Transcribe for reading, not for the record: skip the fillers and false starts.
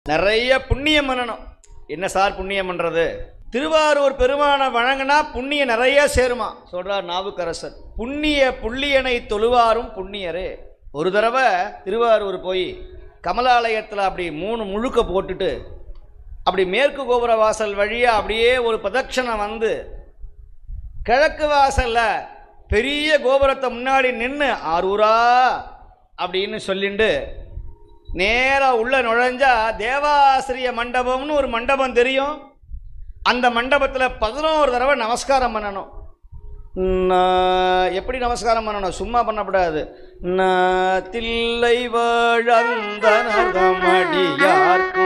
நிறைய புண்ணியம் பண்ணணும். என்ன சார் புண்ணியம் பண்ணுறது? திருவாரூர் பெருமானை வழங்கினா புண்ணியம் நிறைய சேருமா சொல்கிறார் நாவுக்கரசர். புண்ணிய புள்ளியனை தொழுவாரும் புண்ணியரே. ஒரு தடவை திருவாரூர் போய் கமலாலயத்தில் அப்படி 3 முழுக்க போட்டுட்டு அப்படி மேற்கு கோபுர வாசல் வழியாக அப்படியே ஒரு பிரதட்சணம் வந்து கிழக்கு வாசலில் பெரிய கோபுரத்தை முன்னாடி நின்று ஆரூரா அப்படின்னு சொல்லிட்டு நேராக உள்ளே நுழைஞ்சா தேவாசிரிய மண்டபம்னு ஒரு மண்டபம் தெரியும். அந்த மண்டபத்தில் 11 தடவை நமஸ்காரம் பண்ணணும். எப்படி நமஸ்காரம் பண்ணணும்? சும்மா பண்ணக்கூடாது. தில்லை வழந்தனதமடியார்க்கு